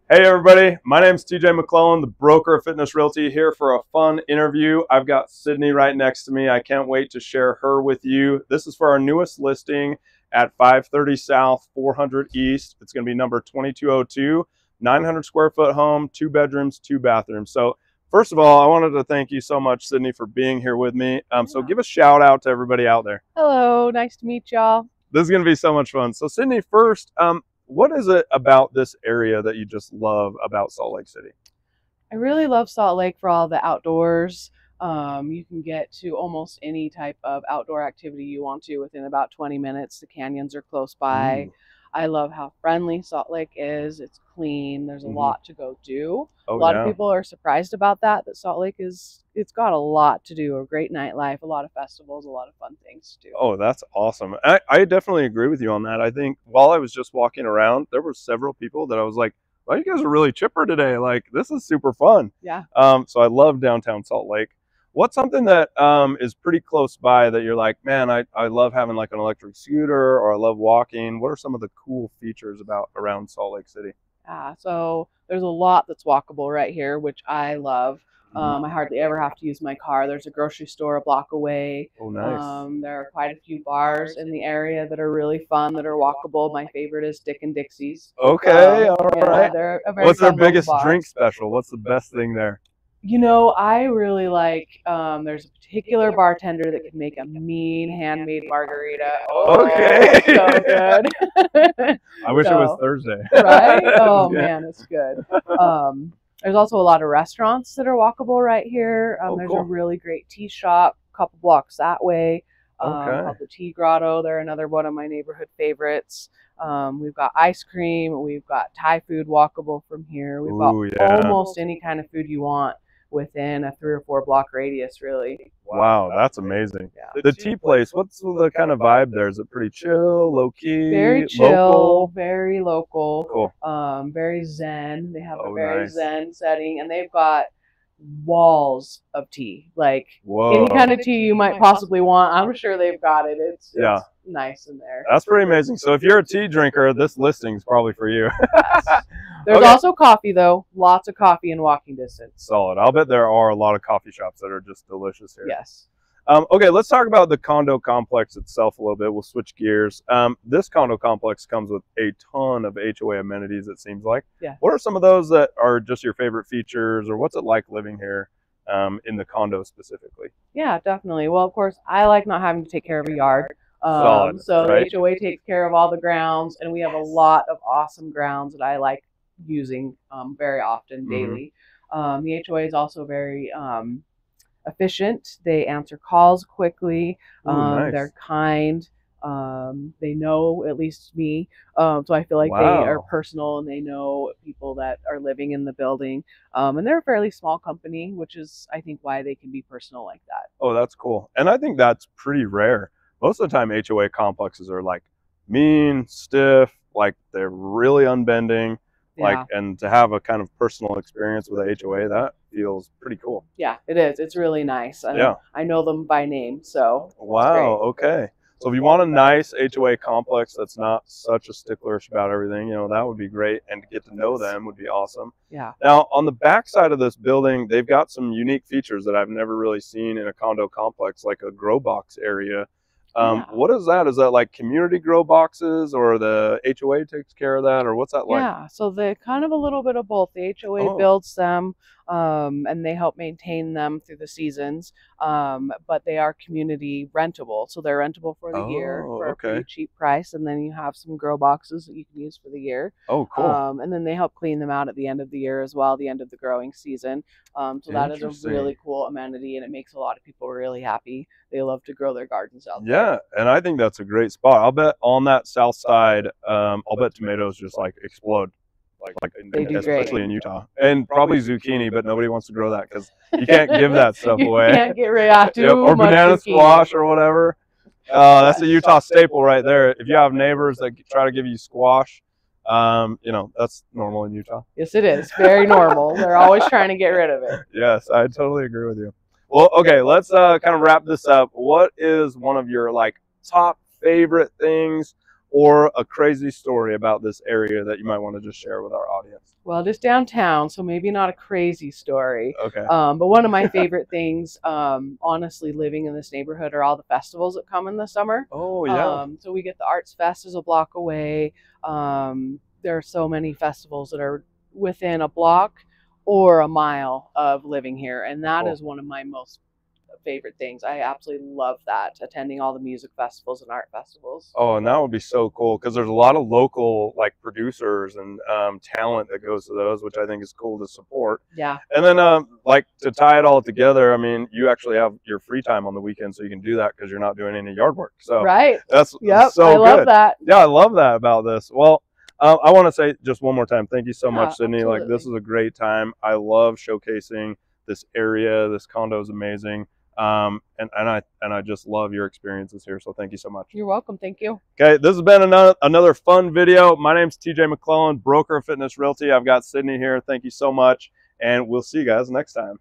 Hey everybody, my name is TJ McClellan, the broker of Fitness Realty, here for a fun interview. I've got Sydney right next to me. I can't wait to share her with you. This is for our newest listing at 530 South, 400 East. It's going to be number 2202, 900 square foot home, 2 bedrooms, 2 bathrooms. So first of all, I wanted to thank you so much, Sydney, for being here with me. So give a shout out to everybody out there. Hello, nice to meet y'all. This is going to be so much fun. So Sydney, first, what is it about this area that you just love about Salt Lake City? I really love Salt Lake for all the outdoors. You can get to almost any type of outdoor activity you want to within about 20 minutes. The canyons are close by. I love how friendly Salt Lake is. It's clean. There's a lot to go do. A lot of people are surprised about that Salt Lake it's got a lot to do, a great nightlife, a lot of festivals, a lot of fun things to do. Oh, that's awesome. I definitely agree with you on that. I think while I was just walking around, there were several people that I was like, well, you guys are really chipper today. Like, this is super fun. Yeah. So I love downtown Salt Lake. What's something that is pretty close by that you're like, man, I love having like an electric scooter, or I love walking? What are some of the cool features around Salt Lake City? So there's a lot that's walkable right here, which I love. I hardly ever have to use my car. There's a grocery store a block away. Oh, nice. There are quite a few bars in the area that are really fun, that are walkable. My favorite is Dick and Dixie's. Okay, all right. They're a very What's their fun little biggest bar. drink special? What's the best thing there? You know, I really like, there's a particular bartender that can make a mean handmade margarita. Oh, okay. So good. I wish it was Thursday. Right? Oh, Yeah. man, it's good. There's also a lot of restaurants that are walkable right here. There's cool. a really great tea shop a couple blocks that way called the Tea Grotto. They're another one of my neighborhood favorites. We've got ice cream. We've got Thai food walkable from here. We've got almost any kind of food you want within a 3 or 4 block radius, really. Wow, that's amazing. Yeah. The tea place, what's the kind of vibe there? Is it pretty chill, low key, very chill, local? very local, Cool. Very zen. They have a very nice. zen setting, and they've got walls of tea, like Whoa. any kind of tea you might possibly want. I'm sure they've got it. It's nice in there. That's pretty amazing. So if you're a tea drinker, this listing's probably for you. Yes. There's also coffee, though. Lots of coffee in walking distance. Solid. I'll bet there are a lot of coffee shops that are just delicious here. Yes. Okay, let's talk about the condo complex itself a little bit. We'll switch gears. This condo complex comes with a ton of HOA amenities, it seems like. Yeah. What are some of those that are just your favorite features, or what's it like living here in the condo specifically? Yeah, definitely. Well, of course, I like not having to take care of a yard. Solid, so right? the HOA takes care of all the grounds, and we have a lot of awesome grounds that I like using very often, daily. The HOA is also very efficient. They answer calls quickly. Nice. They're kind. They know at least me, so I feel like they are personal, and they know people that are living in the building. And they're a fairly small company, which is, I think, why they can be personal like that. Oh, that's cool. And I think that's pretty rare. Most of the time, HOA complexes are like mean, stiff, like they're really unbending. Like, and to have a kind of personal experience with a HOA, that feels pretty cool. Yeah, it is. It's really nice. I know them by name, so. Wow. Okay. So if you want a nice HOA complex that's not such a stickler about everything, that would be great. And to get to know them would be awesome. Yeah. Now, on the back side of this building, they've got some unique features that I've never really seen in a condo complex, like a grow box area. What is that? Is that like community grow boxes, or the HOA takes care of that, or what's that like? Yeah, so they're kind of a little bit of both. The HOA builds them, and they help maintain them through the seasons, but they are community rentable. So they're rentable for the year for a pretty cheap price, and then you have some grow boxes that you can use for the year. Oh, cool. And then they help clean them out at the end of the year as well, the end of the growing season. So that is a really cool amenity, and it makes a lot of people really happy. They love to grow their gardens out there. Yeah, and I think that's a great spot. I'll bet on that south side, I'll bet tomatoes just like explode. Like they do especially great. In Utah. And probably zucchini, but nobody wants to grow that because you can't give that stuff away. You can't get rid of or banana squash or whatever. That's a Utah staple right there. If you have neighbors that try to give you squash, that's normal in Utah. Yes, it is. Very normal. They're always trying to get rid of it. Yes, I totally agree with you. Well, okay, let's kind of wrap this up. What is one of your top favorite things or a crazy story about this area that you might want to just share with our audience? Well, it is downtown, so maybe not a crazy story. Okay. But one of my favorite things, honestly, living in this neighborhood are all the festivals that come in the summer. Oh, yeah. So we get the Arts Fest is a block away. There are so many festivals that are within a block or a mile of living here, and that Cool. is one of my most favorite things. I absolutely love that, attending all the music festivals and art festivals. Oh, and that would be so cool because there's a lot of local like producers and talent that goes to those, which I think is cool to support. Yeah. And then like to tie it all together, I mean, you actually have your free time on the weekend, so you can do that because you're not doing any yard work. So Right. that's Yep. so I love good. that. Yeah, I love that about this. Well, I want to say just one more time, thank you so much, Sydney. Absolutely. Like, this is a great time. I love showcasing this area. This condo is amazing. And I just love your experiences here. So thank you so much. You're welcome. Thank you. Okay, this has been another fun video. My name's TJ McClellan, broker of Fitness Realty. I've got Sydney here. Thank you so much, and we'll see you guys next time.